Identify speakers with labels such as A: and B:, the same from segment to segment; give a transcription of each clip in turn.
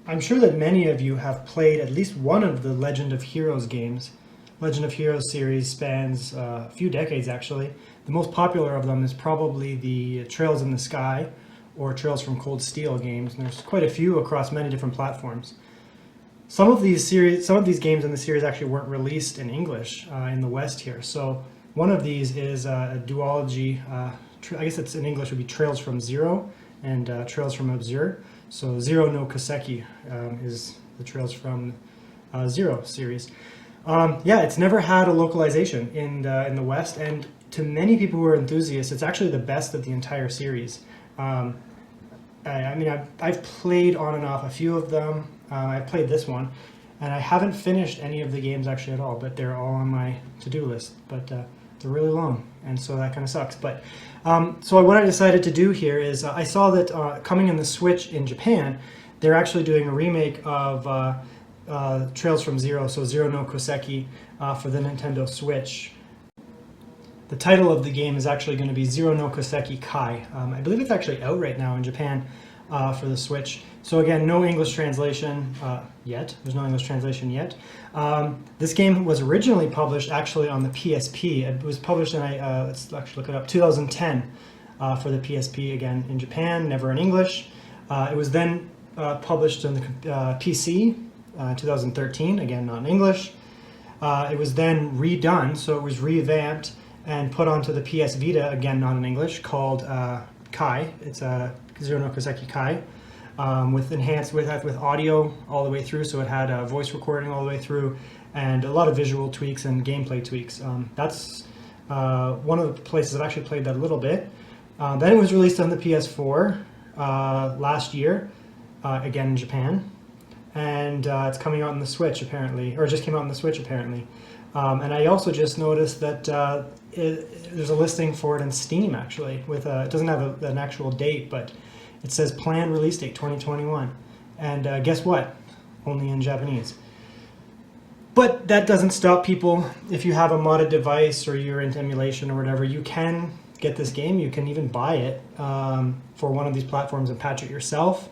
A: I'm sure that many of you have played at least one of the Legend of Heroes games. Legend of Heroes series spans a few decades actually. The most popular of them is probably the Trails in the Sky or Trails from Cold Steel games, and there's quite a few across many different platforms. Some of these games in the series actually weren't released in English in the West here. So one of these is a duology. I guess it's in English would be Trails from Zero and Trails from Obscure. So Zero No Kiseki is the Trails from Zero series. Yeah, it's never had a localization in the West, and to many people who are enthusiasts, it's actually the best of the entire series. I mean, I've played on and off a few of them. I've played this one, and I haven't finished any of the games actually at all, but they're all on my to-do list. But they're really long, and so that kind of sucks. But so what I decided to do here is I saw that coming in the Switch in Japan, they're actually doing a remake of Trails from Zero, so Zero No Kiseki for the Nintendo Switch. The title of the game is actually going to be Zero No Kiseki Kai. I believe it's actually out right now in Japan for the Switch. So again, no English translation yet. There's no English translation yet. This game was originally published actually on the PSP. It was published in, let's actually look it up, 2010 for the PSP, again in Japan, never in English. It was then published on the PC 2013, again not in English. It was then redone, so it was revamped and put onto the PS Vita, again not in English, called Kai. It's Zero No Kiseki Kai, with enhanced with audio all the way through, so it had voice recording all the way through, and a lot of visual tweaks and gameplay tweaks. That's one of the places I've actually played that a little bit. Then it was released on the PS4 last year, again in Japan, and it's coming out on the Switch apparently, or just came out on the Switch apparently. And I also just noticed that there's a listing for it in Steam actually. With it doesn't have an actual date, but it says planned release date 2021. And guess what? Only in Japanese. But that doesn't stop people. If you have a modded device or you're into emulation or whatever, you can get this game. You can even buy it for one of these platforms and patch it yourself.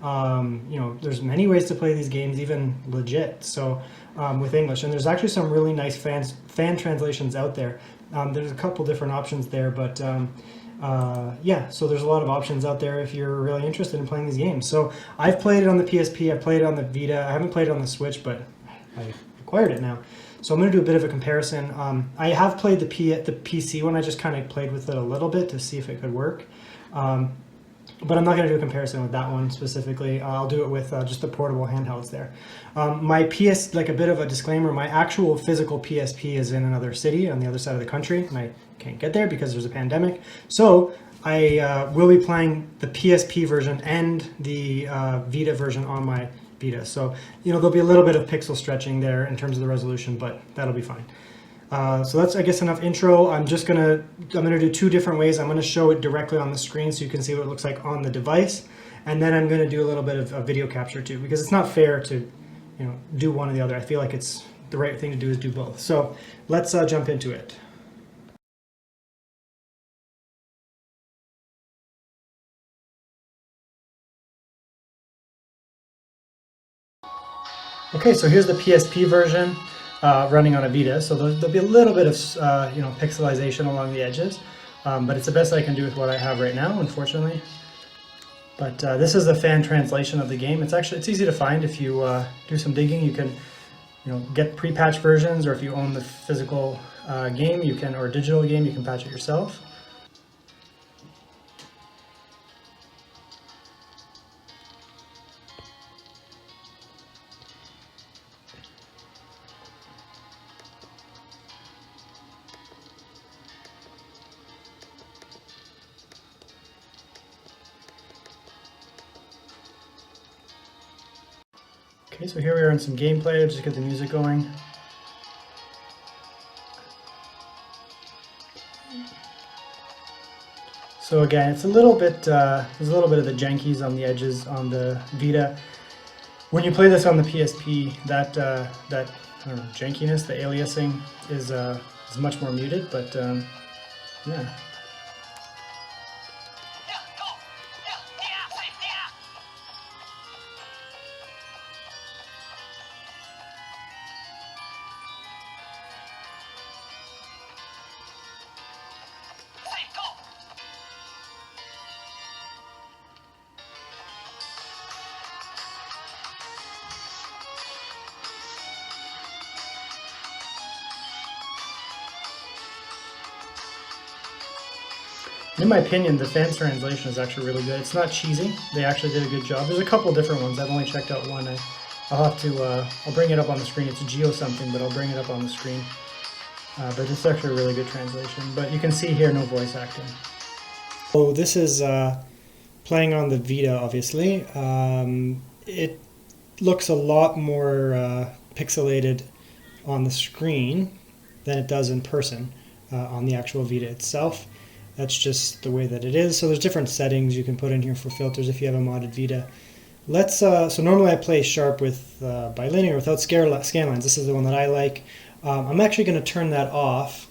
A: You know, there's many ways to play these games, even legit. So with English, and there's actually some really nice fan translations out there. There's a couple different options there, but yeah, so there's a lot of options out there if you're really interested in playing these games. So I've played it on the PSP, I've played it on the Vita, I haven't played it on the Switch, but I acquired it now. So I'm going to do a bit of a comparison. I have played the PC one. I just kind of played with it a little bit to see if it could work. But I'm not going to do a comparison with that one specifically. I'll do it with just the portable handhelds there. My like a bit of a disclaimer, my actual physical PSP is in another city on the other side of the country, and I can't get there because there's a pandemic. So I will be playing the PSP version and the Vita version on my Vita. So, you know, there'll be a little bit of pixel stretching there in terms of the resolution, but that'll be fine. So that's, I guess, enough intro. I'm gonna do two different ways. I'm gonna show it directly on the screen so you can see what it looks like on the device, and then I'm gonna do a little bit of video capture too, because it's not fair to, you know, do one or the other. I feel like it's the right thing to do is do both. So let's jump into it. Okay, so here's the PSP version. Running on a Vita, so there'll be a little bit of you know, pixelization along the edges, but it's the best I can do with what I have right now, unfortunately. But this is the fan translation of the game. It's easy to find if you do some digging. You can, you know, get pre-patched versions, or if you own the physical game, you can, or digital game, you can patch it yourself. Okay, so here we are in some gameplay. I'll just get the music going. So again, it's a little bit, there's a little bit of the jankies on the edges on the Vita. When you play this on the PSP, that I don't know, jankiness, the aliasing is much more muted, but yeah. In my opinion, the fan translation is actually really good. It's not cheesy. They actually did a good job. There's a couple different ones. I've only checked out one. I'll have to, I'll bring it up on the screen. It's Geo something, but I'll bring it up on the screen. But it's actually a really good translation. But you can see here, no voice acting. So this is playing on the Vita, obviously. It looks a lot more pixelated on the screen than it does in person on the actual Vita itself. That's just the way that it is. So there's different settings you can put in here for filters if you have a modded Vita. Let's so normally I play sharp with bilinear without scanlines. This is the one that I like. I'm actually going to turn that off,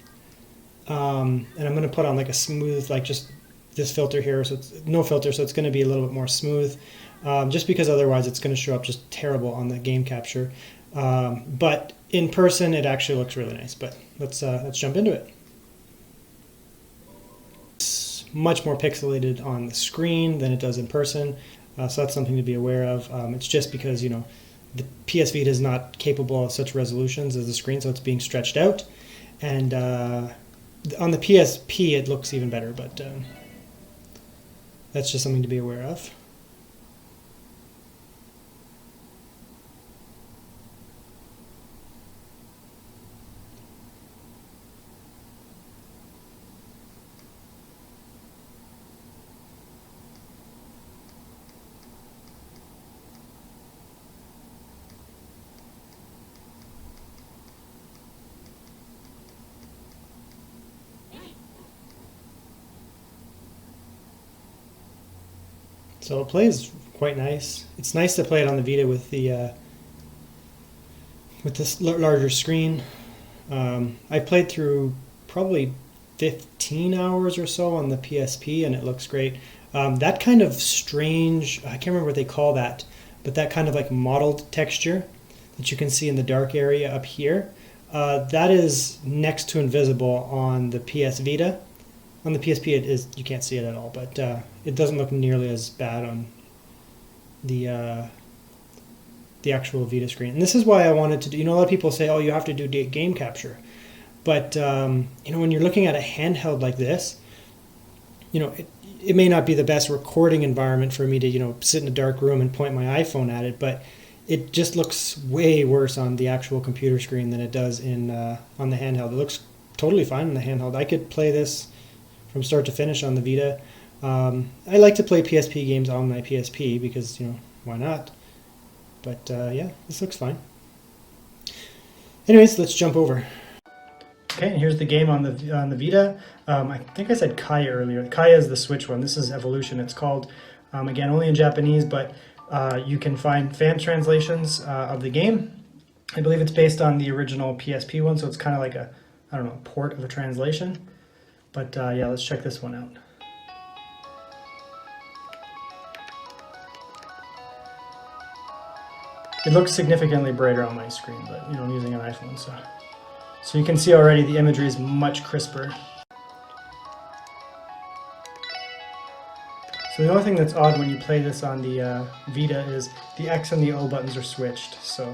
A: and I'm going to put on like a smooth, like just this filter here. So it's no filter, so it's going to be a little bit more smooth. Just because otherwise it's going to show up just terrible on the game capture. But in person it actually looks really nice. But let's jump into it. It's much more pixelated on the screen than it does in person. So that's something to be aware of. It's just because, you know, the PS Vita is not capable of such resolutions as the screen, so it's being stretched out. And on the PSP it looks even better, but that's just something to be aware of. So it plays quite nice. It's nice to play it on the Vita with the with this larger screen. I played through probably 15 hours or so on the PSP, and it looks great. That kind of strange, I can't remember what they call that, but that kind of like mottled texture that you can see in the dark area up here, that is next to invisible on the PS Vita. On the PSP, it is, you can't see it at all, but it doesn't look nearly as bad on the actual Vita screen. And this is why I wanted to do, you know, a lot of people say, oh, you have to do game capture. But, you know, when you're looking at a handheld like this, you know, it may not be the best recording environment for me to, you know, sit in a dark room and point my iPhone at it, but it just looks way worse on the actual computer screen than it does in on the handheld. It looks totally fine on the handheld. I could play this from start to finish on the Vita. I like to play PSP games on my PSP because, you know, why not? But yeah, this looks fine. Anyways, let's jump over. Okay, and here's the game on the Vita. I think I said Kaya earlier. Kaya is the Switch one. This is Evolution, it's called. Again, only in Japanese, but you can find fan translations of the game. I believe it's based on the original PSP one, so it's kind of like a, I don't know, port of a translation. But yeah, let's check this one out. It looks significantly brighter on my screen, but you know, I'm using an iPhone, so you can see already the imagery is much crisper. So the only thing that's odd when you play this on the Vita is the X and the O buttons are switched. So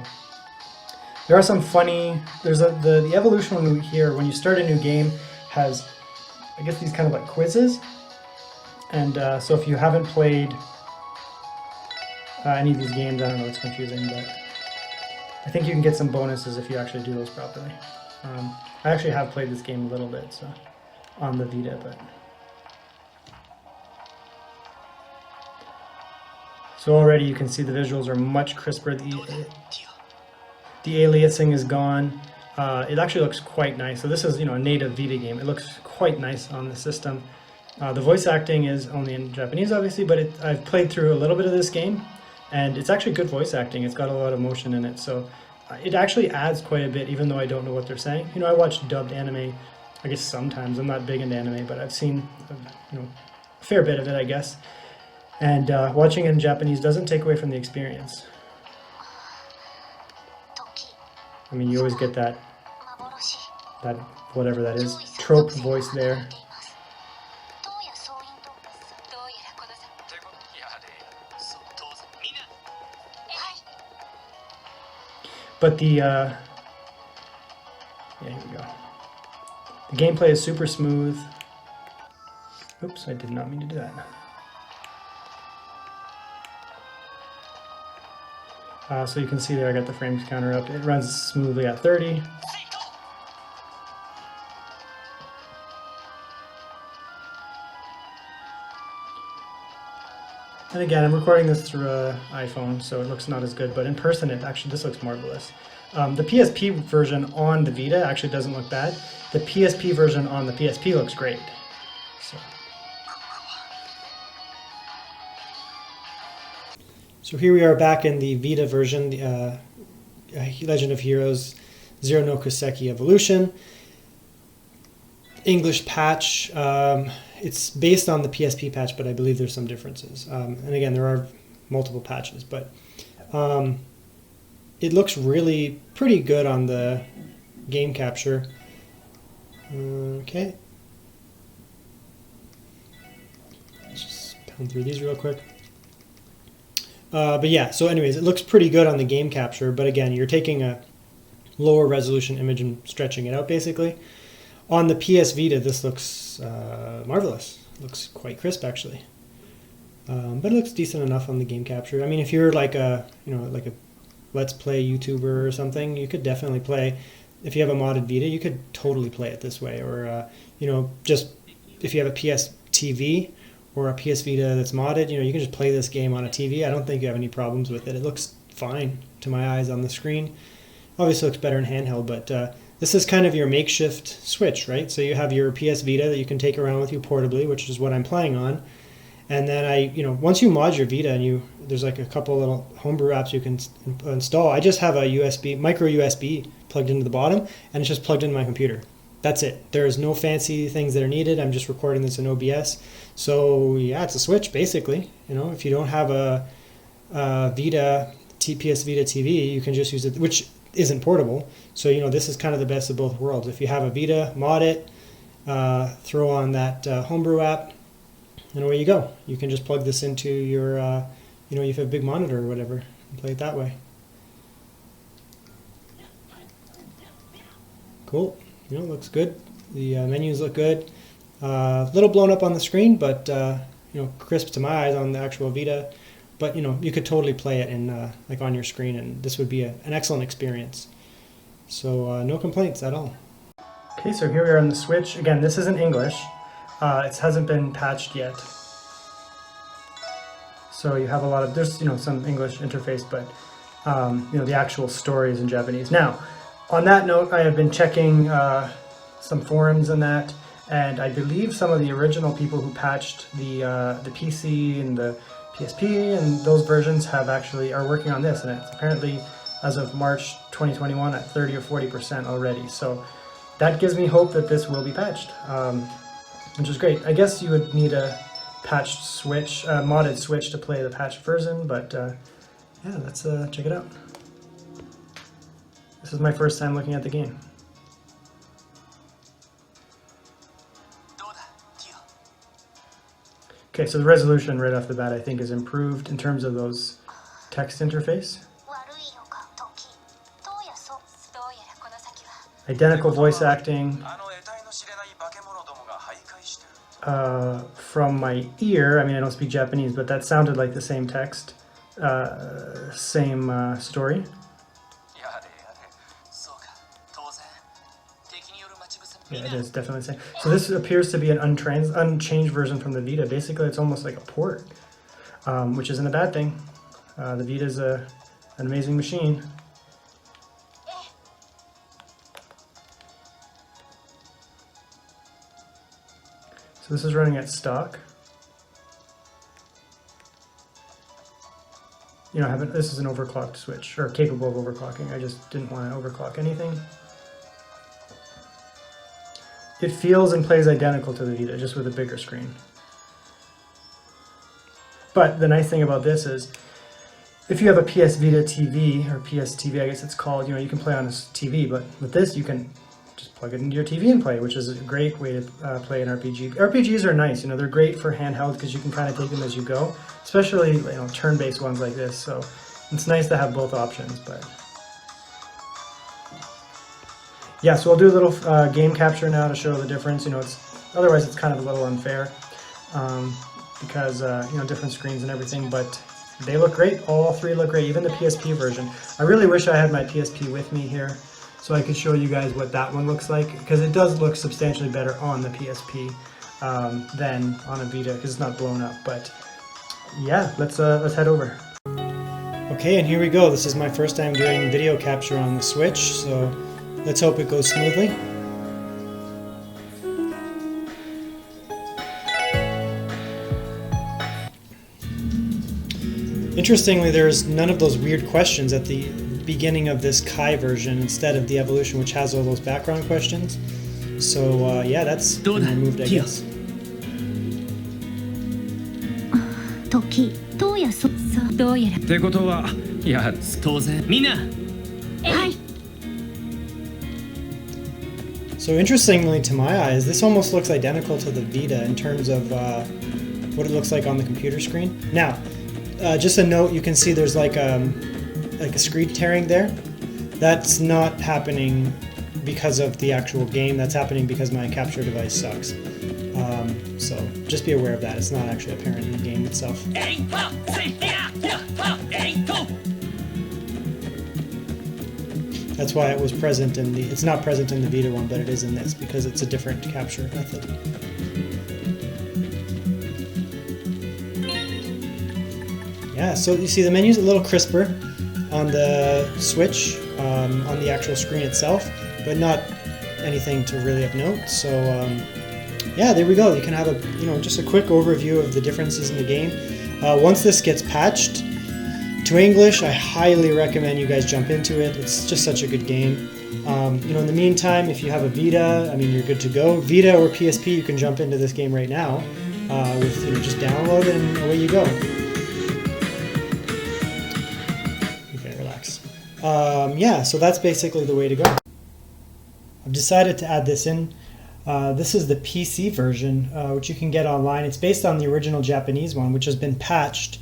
A: there are some funny. There's the Evolution one here. When you start a new game, has, I guess, these kind of like quizzes, and so if you haven't played any of these games, I don't know, it's confusing, but I think you can get some bonuses if you actually do those properly. I actually have played this game a little bit, so on the Vita, but so already you can see the visuals are much crisper. The aliasing is gone. It actually looks quite nice. So this is, you know, a native Vita game. It looks quite nice on the system. The voice acting is only in Japanese, obviously, but I've played through a little bit of this game, and it's actually good voice acting. It's got a lot of motion in it, so it actually adds quite a bit, even though I don't know what they're saying. You know, I watch dubbed anime, I guess sometimes. I'm not big into anime, but I've seen, you know, a fair bit of it, I guess. And watching it in Japanese doesn't take away from the experience. I mean, you always get that whatever that is, trope voice there. But the yeah, here we go. The gameplay is super smooth. Oops, I did not mean to do that. So you can see there I got the frames counter up. It runs smoothly at 30. And again, I'm recording this through an iPhone, so it looks not as good, but in person, this looks marvelous. The PSP version on the Vita actually doesn't look bad. The PSP version on the PSP looks great. So here we are back in the Vita version, the Legend of Heroes Zero No Kiseki Evolution. English patch. It's based on the PSP patch, but I believe there's some differences. And again, there are multiple patches, but it looks really pretty good on the game capture. Okay. Let's just pound through these real quick. But yeah, so anyways, it looks pretty good on the game capture, but again, you're taking a lower resolution image and stretching it out basically. On the PS Vita, this looks marvelous. It looks quite crisp actually, but it looks decent enough on the game capture. I mean, if you're like a Let's Play YouTuber or something, you could definitely play. If you have a modded Vita, you could totally play it this way. Or just if you have a PS TV or a PS Vita that's modded, you can just play this game on a TV. I don't think you have any problems with it. It looks fine to my eyes on the screen. Obviously, it looks better in handheld, but this is kind of your makeshift Switch, right? So you have your PS Vita that you can take around with you portably, which is what I'm playing on. And then once you mod your Vita and there's like a couple little homebrew apps you can install. I just have a micro USB plugged into the bottom, and it's just plugged into my computer. That's it. There's no fancy things that are needed. I'm just recording this in OBS. So yeah, it's a Switch basically. If you don't have a Vita, PS Vita TV, you can just use it, which isn't portable. So this is kind of the best of both worlds. If you have a Vita, mod it, throw on that homebrew app, and away you go. You can just plug this into your, if you have a big monitor or whatever, and play it that way. Cool. It looks good. The menus look good. A little blown up on the screen, but crisp to my eyes on the actual Vita. But you could totally play it in like on your screen, and this would be an excellent experience. So no complaints at all. Okay, so here we are on the Switch. Again, this is in English. It hasn't been patched yet. So you have there's some English interface, but the actual story is in Japanese. Now, on that note, I have been checking some forums and that, and I believe some of the original people who patched the PC and the PSP and those versions are working on this, and it's apparently as of March 2021 at 30 or 40% already. So that gives me hope that this will be patched, which is great. I guess you would need a patched Switch, modded Switch to play the patched version, but yeah, let's check it out. This is my first time looking at the game. Okay, so the resolution right off the bat I think is improved in terms of those text interface. Identical voice acting. From my ear, I don't speak Japanese, but that sounded like the same text, same story. Yeah, it is definitely the same. So this appears to be an unchanged version from the Vita. Basically, it's almost like a port, which isn't a bad thing. The Vita is an amazing machine. So this is running at stock. This is an overclocked Switch, or capable of overclocking. I just didn't want to overclock anything. It feels and plays identical to the Vita, just with a bigger screen. But the nice thing about this is, if you have a PS Vita TV, or PS TV I guess it's called, you can play on a TV, but with this you can just plug it into your TV and play, which is a great way to play an RPG. RPGs are nice, they're great for handheld because you can kind of take them as you go, especially turn-based ones like this, so it's nice to have both options. But yeah, so I'll do a little game capture now to show the difference. Otherwise it's kind of a little unfair. because different screens and everything, but they look great. All three look great, even the PSP version. I really wish I had my PSP with me here so I could show you guys what that one looks like, because it does look substantially better on the PSP than on a Vita, because it's not blown up. But yeah, let's head over. Okay, and here we go. This is my first time doing video capture on the Switch, so let's hope it goes smoothly. Interestingly, there's none of those weird questions at the beginning of this Kai version instead of the Evolution, which has all those background questions. So yeah, that's been removed, I guess. So interestingly, to my eyes, this almost looks identical to the Vita in terms of what it looks like on the computer screen. Now, just a note, you can see there's like a screen tearing there. That's not happening because of the actual game. That's happening because my capture device sucks. So just be aware of that. It's not actually apparent in the game itself. That's why it was present in the... It's not present in the Vita one, but it is in this because it's a different capture method. Yeah, so you see the menu's a little crisper on the Switch, on the actual screen itself, but not anything to really of note. So yeah, there we go. You can have a just a quick overview of the differences in the game. Once this gets patched to English, I highly recommend you guys jump into it. It's just such a good game. In the meantime, if you have a Vita, I mean, you're good to go. Vita or PSP, you can jump into this game right now with just download it and away you go. Okay, relax. Yeah, so that's basically the way to go. I've decided to add this in. This is the PC version, which you can get online. It's based on the original Japanese one, which has been patched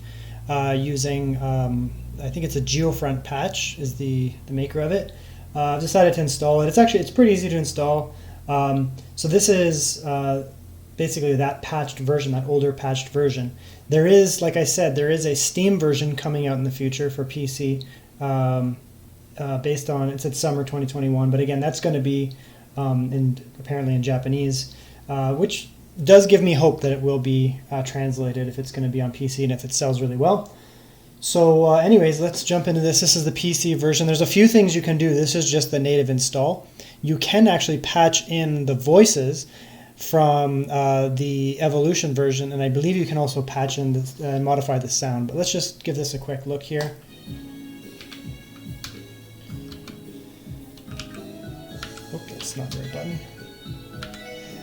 A: using, I think it's a Geofront patch, is the maker of it. I've decided to install it. It's pretty easy to install. So this is basically that patched version, that older patched version. There is, like I said, there is a Steam version coming out in the future for PC, based on, it's at summer 2021, but again, that's going to be apparently in Japanese, which does give me hope that it will be translated if it's going to be on PC and if it sells really well. So anyways, let's jump into this. This is the PC version. There's a few things you can do. This is just the native install. You can actually patch in the voices from the Evolution version, and I believe you can also patch in and modify the sound. But let's just give this a quick look here. Oh, that's not the right button.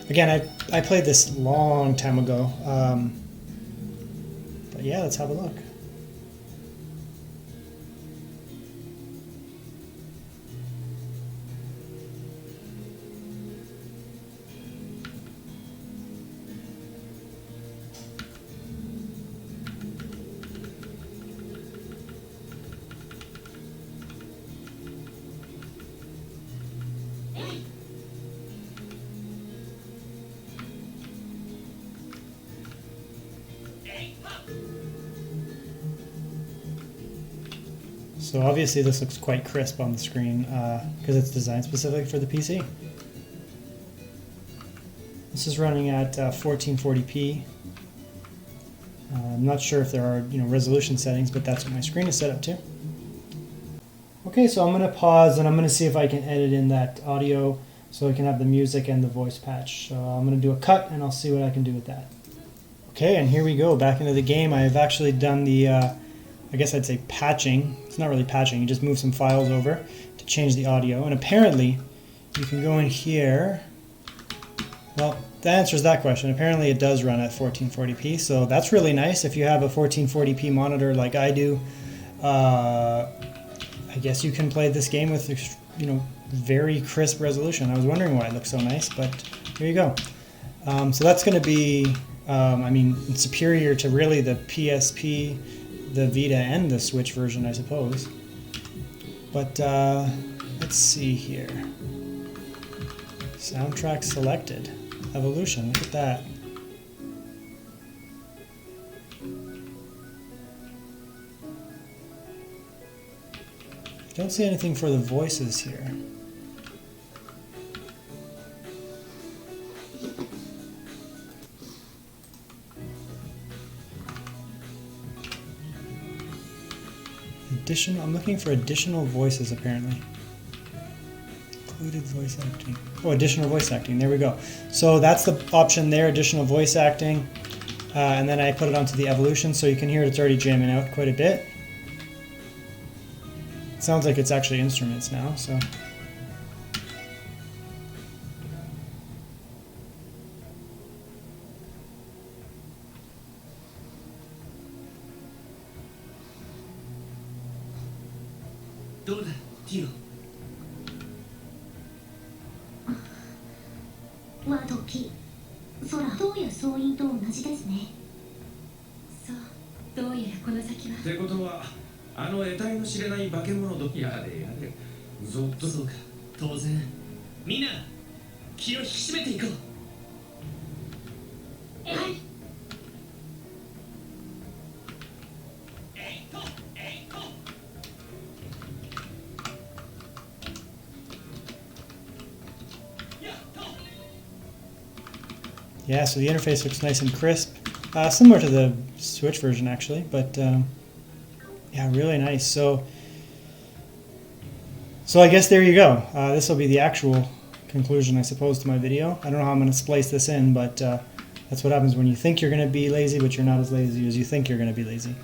A: Again, I played this long time ago, but yeah, let's have a look. So obviously this looks quite crisp on the screen because it's designed specifically for the PC. This is running at 1440p. I'm not sure if there are resolution settings, but that's what my screen is set up to. Okay, so I'm going to pause and I'm going to see if I can edit in that audio so I can have the music and the voice patch. So I'm going to do a cut and I'll see what I can do with that. Okay, and here we go, back into the game. I've actually done the I guess I'd say patching. It's not really patching, you just move some files over to change the audio. And apparently, you can go in here. Well, that answers that question. Apparently it does run at 1440p, so that's really nice. If you have a 1440p monitor like I do, I guess you can play this game with very crisp resolution. I was wondering why it looks so nice, but here you go. So that's going to be, I mean, superior to really the PSP, the Vita, and the Switch version, I suppose. But let's see here. Soundtrack selected. Evolution, look at that. Don't see anything for the voices here. I'm looking for additional voices apparently. Included voice acting. Oh, additional voice acting. There we go. So that's the option there, additional voice acting. And then I put it onto the evolution, so you can hear it's already jamming out quite a bit. It sounds like it's actually instruments now, so. Yeah, so the interface looks nice and crisp, similar to the Switch version actually, but yeah, really nice. So I guess there you go. This will be the actual conclusion, I suppose, to my video. I don't know how I'm going to splice this in, but that's what happens when you think you're going to be lazy, but you're not as lazy as you think you're going to be lazy.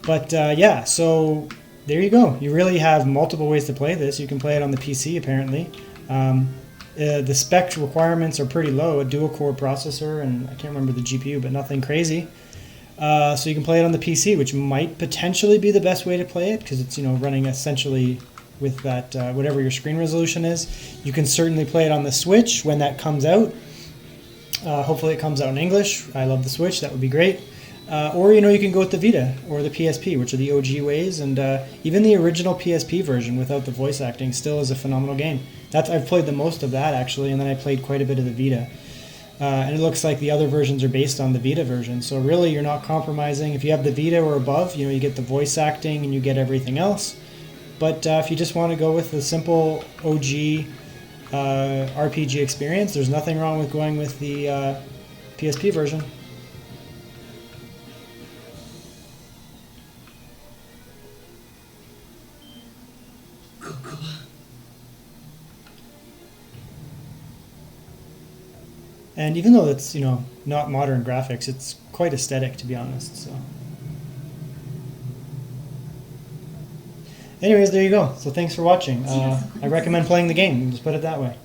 A: But yeah, so there you go. You really have multiple ways to play this. You can play it on the PC, apparently. The spec requirements are pretty low, a dual-core processor, and I can't remember the GPU, but nothing crazy. So you can play it on the PC, which might potentially be the best way to play it, because it's, you know, running essentially with that whatever your screen resolution is. You can certainly play it on the Switch when that comes out. Hopefully it comes out in English. I love the Switch, that would be great. Or, you know, you can go with the Vita or the PSP, which are the OG ways, and even the original PSP version without the voice acting still is a phenomenal game. I've played the most of that, actually, and then I played quite a bit of the Vita. And it looks like the other versions are based on the Vita version, so really you're not compromising. If you have the Vita or above, you know, you get the voice acting and you get everything else. But if you just want to go with the simple OG RPG experience, there's nothing wrong with going with the PSP version. And even though it's, you know, not modern graphics, it's quite aesthetic, to be honest. So, anyways, there you go. So thanks for watching. I recommend playing the game. Just put it that way.